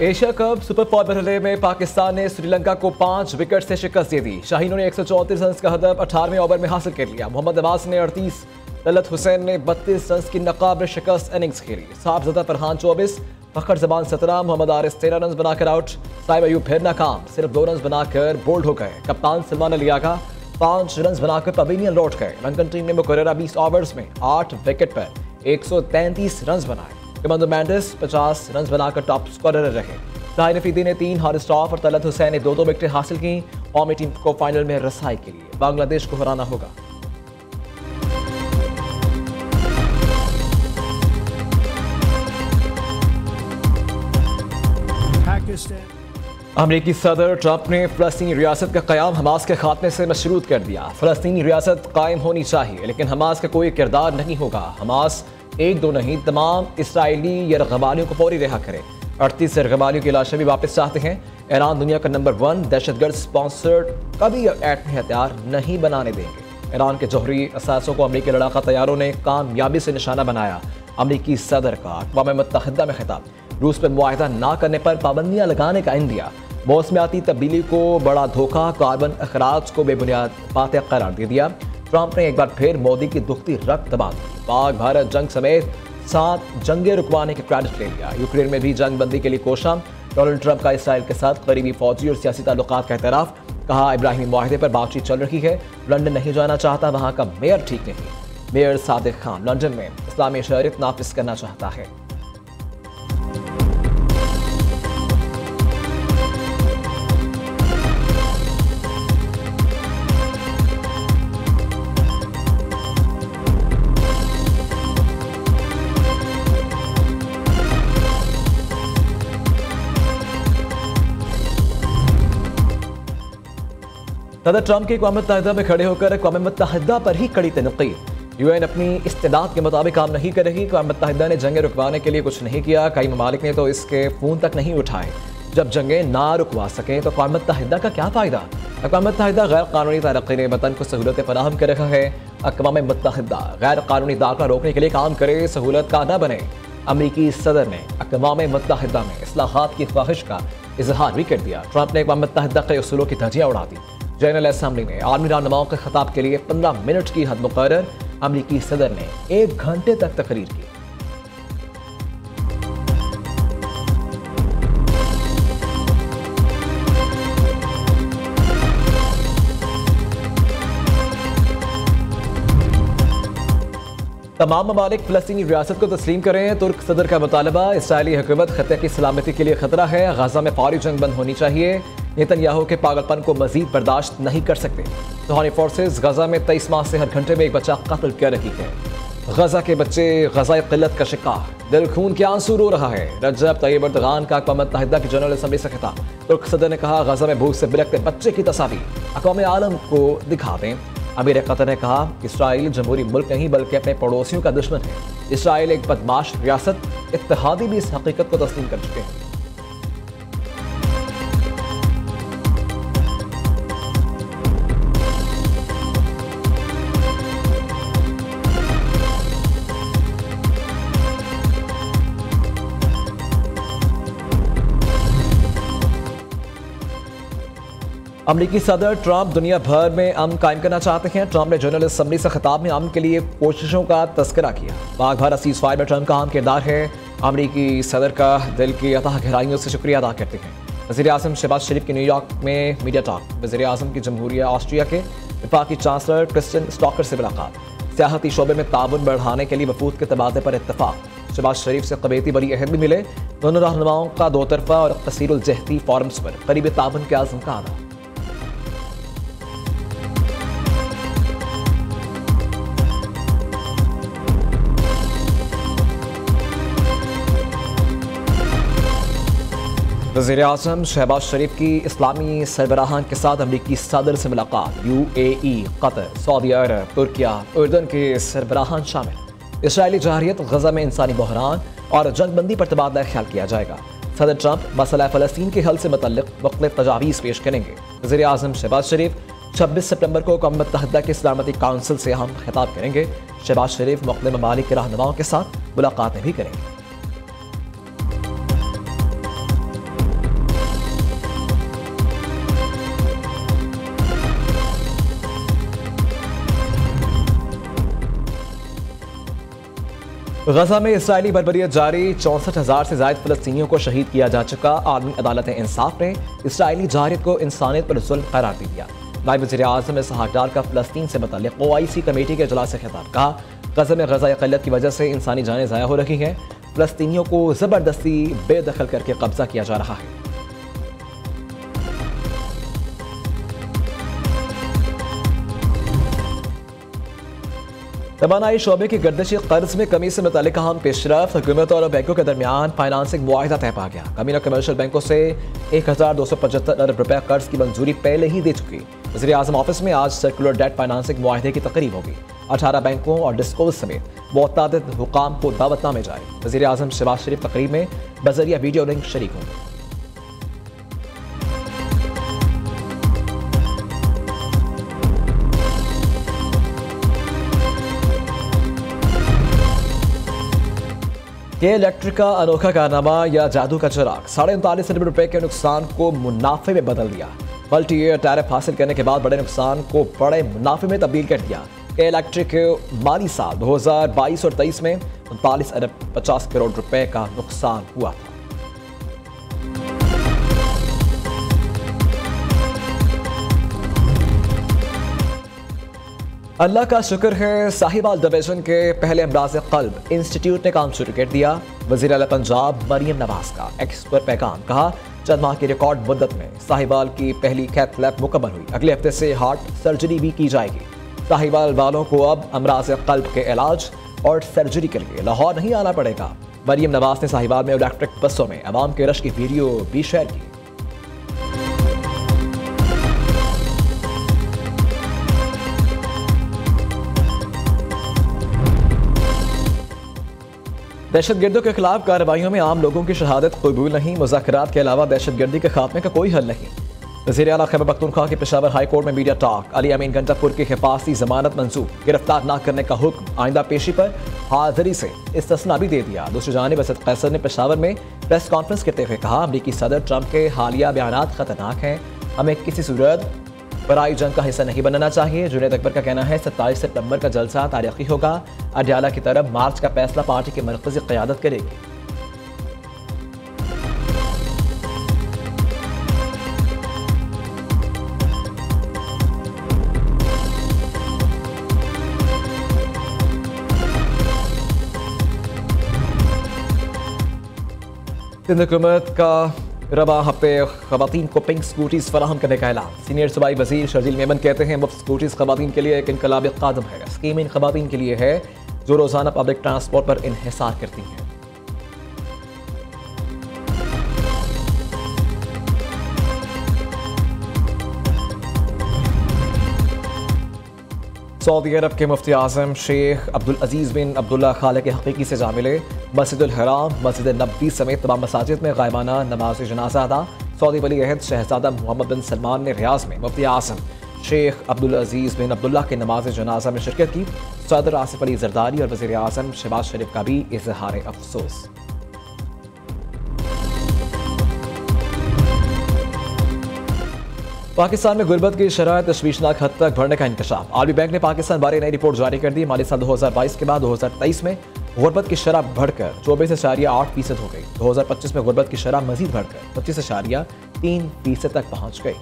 Asia cup super 4 मरहले में पाकिस्तान ने श्रीलंका को 5 विकेट से शिकस्त दे दी। शाहीनों ने 134 रन का हदफ 18वें ओवर में हासिल कर लिया। मोहम्मद अब्बास ने 38, ललत हुसैन ने 32 रन की नकाब शिकस्त इनिंग्स खेली। साहबजादा फरहान 24, फखर जबान 17, मोहम्मद आरिस 13 रन बनाकर आउट। साहिब अयूब फिर नाकाम, सिर्फ 2 रन बनाकर बोल्ड हो गए। कप्तान सलमान अली आगा 5 रन बनाकर पवेलियन लौट गए। लंकन टीम ने मुकर्ररा 20 ओवर्स में 8 विकेट पर 133 रन बनाए। कमांडो मैंडिस 50 रन बनाकर टॉप स्कोरर रहे। ताहिर अफरीदी ने 3, हारिस रऊफ और तलत हुसैन ने 2 विकेटें हासिल की। कौमी टीम को फाइनल में रसाई के लिए बांग्लादेश को हराना होगा। अमरीकी सदर ट्रंप ने फ़लस्तीनी रियासत का क़याम हमास के खात्मे से मशरूत कर दिया। फ़लस्तीनी रियासत कायम होनी चाहिए, लेकिन हमास का कोई किरदार नहीं होगा। हमास 1-2 नहीं, तमाम इसराइली यरगबानियों को फौरी रिहा करें। 38 यरगबानियों की लाशें भी वापस चाहते हैं। ईरान दुनिया का नंबर 1 दहशतगर्द स्पॉन्सर्ड कभी एटमी हथियार नहीं बनाने देंगे। ईरान के जौहरी असासों को अमरीकी लड़ाका तैयारों ने कामयाबी से निशाना बनाया। अमरीकी सदर का अक़वाम मुत्तहिदा में खिताब। रूस पर मुआहिदा ना करने पर पाबंदियां लगाने का इंडिया। मौसमियाती तब्दीली को बड़ा धोखा, कार्बन अखराज को बेबुनियाद बातें करार दे दिया। ट्रंप ने एक बार फिर मोदी की दुखती रग दबा दी। पाक भारत जंग समेत 7 जंगें रुकवाने के क्रेडिट ले लिया। यूक्रेन में भी जंग बंदी के लिए कोशा। डोनाल्ड ट्रंप का इसराइल के साथ करीबी फौजी और सियासी ताल्लुकात का एतराफ़। कहा इब्राहिमी मुआहिदे पर बातचीत चल रही है। लंदन नहीं जाना चाहता, वहाँ का मेयर ठीक नहीं। मेयर सादिक खान लंदन में इस्लामी शरीयत नाफिज करना चाहता है। सदर ट्रंप की अक़वाम मुत्तहिदा में खड़े होकर अक़वाम मुत्तहिदा पर ही कड़ी तनक़ीद। यूएन अपनी इस्तेदाद के मुताबिक काम नहीं करेगी। अक़वाम मुत्तहिदा ने जंगें रुकवाने के लिए कुछ नहीं किया। कई ममालिक ने तो इसके फ़ोन तक नहीं उठाए। जब जंगें ना रुकवा सकें तो अक़वाम मुत्तहिदा का क्या फ़ायदा। अक़वाम मुत्तहिदा गैर कानूनी तारक़ीन वतन को सहूलतें फराहम कर रहा है। अक़वाम मुत्तहिदा गैर कानूनी दाखिला रोकने के लिए काम करे, सहूलत का ना बने। अमरीकी सदर ने अक़वाम मुत्तहिदा में इस्लाहात की ख्वाहिश का इजहार भी कर दिया। ट्रंप ने अक़वाम मुत्तहिदा के उसूलों की धज्जियाँ उड़ा दी। जनरल असम्बली में आर्मी रहनुमाओं के खिताब के लिए 15 मिनट की हद मुकर्रर। अमरीकी सदर ने 1 घंटे तक तकरीर की। तमाम ममालिक फ़लस्तीनी रियासत को तस्लीम करें। तुर्क सदर का मुतालबा। इसराइली हुकूमत खत्ते की सलामती के लिए खतरा है। गाजा में फौरी जंग बंद होनी चाहिए। नेतन्याहू के पागलपन को मजीद बर्दाश्त नहीं कर सकते। रूहानी फोर्सेज गजा में 23 माह से हर घंटे में एक बच्चा कत्ल कर रही है। गजा के बच्चे गजाए क़िल्लत का शिकार। दिल खून के आंसू रो रहा है। रजब तैयब एर्दोगान का अक़वाम मुत्तहिदा की जनरल असम्बली से खिताब। तुर्क सदर ने कहा गजा में भूख से बिलखते बच्चे की तस्वीर अक़वाम आलम को दिखा दें। अमीर कतर ने कहा इसराइल जमहूरी मुल्क नहीं बल्कि अपने पड़ोसियों का दुश्मन है। इसराइल एक बदमाश रियासत। इत्तेहादी भी इस हकीकत को तस्लीम कर चुके हैं। अमरीकी सदर ट्रंप दुनिया भर में अमन कायम करना चाहते हैं। ट्रंप ने जनरल असम्बली से खिताब में अमन के लिए कोशिशों का तस्करा किया। पाक भारत सीज़ फायर में ट्रंप का अहम किरदार है। अमरीकी सदर का दिल की अथाह गहराइयों से शुक्रिया अदा करते हैं। वज़ीर आज़म शहबाज शरीफ की न्यूयॉर्क में मीडिया टॉक। वज़ीर आज़म की जमहूरिया ऑस्ट्रिया के वफाकी चांसलर क्रिस्टियन स्टॉकर से मुलाकात। सियाहती शोबे में ताउन बढ़ाने के लिए वफूद के तबादले पर इत्तफाक। शहबाज शरीफ से कवैती वली अहद भी मिले। दोनों रहनुमाओं का 2 तरफ़ा और कसीरुल जहती फोरम्स पर करीबी ताउन के आज़म का आना। वज़ीर आज़म शहबाज शरीफ की इस्लामी सरबराहान के साथ अमरीकी सदर से मुलाकात। UAE, कतर, सऊदी अरब, तुर्किया, उर्दन के सरबराहान शामिल। इसराइली जहारियत, गजा में इंसानी बहरान और जंगबंदी पर तबादला ख्याल किया जाएगा। सदर ट्रंप मसला फ़लस्तीन के हल से मुतल्लिक़ मुख्तलिफ़ तजावीज़ पेश करेंगे। वज़ीर आज़म शहबाज शरीफ 26 सितंबर को अक़वाम मुत्तहिदा के सलामती काउंसिल से अहम खिताब करेंगे। शहबाज शरीफ मुख्तलिफ़ ममालिक के रहनुमाओं के साथ मुलाकातें भी करेंगे। गजा में इसराइली बर्बरियत जारी, 64,000 से ज्यादा फलस्तीनियों को शहीद किया जा चुका। आलमी अदालत इंसाफ ने इसराइली जारियत को इंसानियत पर जुल्म करार दे दिया। नायब वज़ीर आज़म इसहाक डार का फलस्तीन से मुतल्लिक़ OIC कमेटी के इजलास से खिताब, कहा गजा में गज़ाए क़िल्लत की वजह से इंसानी जानें ज़ाया हो रही हैं। फलस्तीनियों को ज़बरदस्ती बेदखल करके कब्जा किया जा रहा है। तवानाई शोबे की गर्दिशी कर्ज में कमी से मुतालिक अहम पेशरफ, हुकूमत और बैंकों के दरमियान फाइनेंसिंग मुआहिदा तय पा गया। कमीना कमर्शियल बैंकों से 1275 अरब रुपए कर्ज की मंजूरी पहले ही दे चुकी। वज़ीर आज़म ऑफिस में आज सर्कुलर डेट फाइनेंसिंग मुआहिदे की तकरीब होगी। 18 बैंकों और डिस्कोज समेत मुतअद्दिद हुकाम को दावतनामे जारी। वज़ीर आज़म शहबाज शरीफ तकरीब में बज़रिया वीडियो लिंक शरीक होंगे। के इलेक्ट्रिक का अनोखा कारनामा या जादू का चिराग, 39.5 अरब रुपए के नुकसान को मुनाफे में बदल दिया। मल्टी ईयर टैरिफ हासिल करने के बाद बड़े नुकसान को बड़े मुनाफे में तब्दील कर दिया। के इलेक्ट्रिक माली साल 2022 और 23 में 39 अरब 50 करोड़ रुपए का नुकसान हुआ था। अल्लाह का शुक्र है, साहिवाल डिवीजन के पहले अमराज़ क़ल्ब इंस्टीट्यूट ने काम शुरू कर दिया। वज़ीर आला पंजाब मरियम नवाज का एक्स पर पैगाम, कहा चंद माह की रिकॉर्ड मुद्दत में साहिवाल की पहली कैथ लैब मुकम्मल हुई। अगले हफ्ते से हार्ट सर्जरी भी की जाएगी। साहिवाल वालों को अब अमराज़ क़ल्ब के इलाज और सर्जरी के लिए लाहौर नहीं आना पड़ेगा। मरियम नवाज ने साहिवाल में इलेक्ट्रिक बसों में अवाम के रश की वीडियो भी शेयर की। दहशतगर्दों के खिलाफ कार्रवाइयों में आम लोगों की शहादत कबूल नहीं। मुज़ाकरात के अलावा दहशतगर्दी के खात्मे का कोई हल नहीं। वज़ीर आला खैबर पख्तूनख्वा के पेशावर हाई कोर्ट में मीडिया टॉक, अली अमीन गंडापुर की हिफाजती जमानत मंजूर, गिरफ्तार न करने का हुक्म, आइंदा पेशी पर हाजिरी से इस्तिस्ना भी दे दिया। दूसरी जानिब असद कैसर ने पेशावर में प्रेस कॉन्फ्रेंस करते हुए कहा अमरीकी सदर ट्रंप के हालिया बयानात खतरनाक हैं, हमें किसी सूरत बराई जंग का हिस्सा नहीं बनना चाहिए। जुनैद अकबर का कहना है 27 सितंबर का जलसा तारीखी होगा। अडयाला की तरफ मार्च का फैसला पार्टी की मरकजी क़यादत करेगी। सिंध हुकूमत का रबा हफ्ते ख़वातीन को पिंक स्कूटीज फराहम करने का ऐलान। सीनियर सूबाई वज़ीर शर्जील मेमन कहते हैं मुफ्त स्कूटीज ख़वातीन के लिए एक इनकलाबी कदम है। स्कीम इन ख़वातीन के लिए है जो रोज़ाना पब्लिक ट्रांसपोर्ट पर इन्हिसार करती हैं। सऊदी अरब के मुफ्ती आज़म शेख अब्दुल अजीज़ बिन अब्दुल्ला खालिक हकीकी से जा मिले। मस्जिदुल हराम, मस्जिद नबवी समेत तमाम मसाजिद में गायबाना नमाज जनाजा अदा। सऊदी वली अहद शहजादा मोहम्मद बिन सलमान ने रियाज में मुफ्ती आज़म शेख अब्दुल अजीज़ बिन अब्दुल्ला के नमाज जनाजा में शिरकत की। सदर आसिफ अली जरदारी और वज़ीर आज़म शहबाज शरीफ का भी इजहार अफसोस। पाकिस्तान में गुर्बत की शरह तशवीशनाक हद तक बढ़ने का इंकशाफ। आलमी बैंक ने पाकिस्तान बारे नई रिपोर्ट जारी कर दी। माली साल 2022 के बाद 2023 में गुर्बत की शरह बढ़कर 24.8% हो गई। 2025 में गुर्बत की शरह मजीद बढ़कर 25.3% तक पहुँच गई।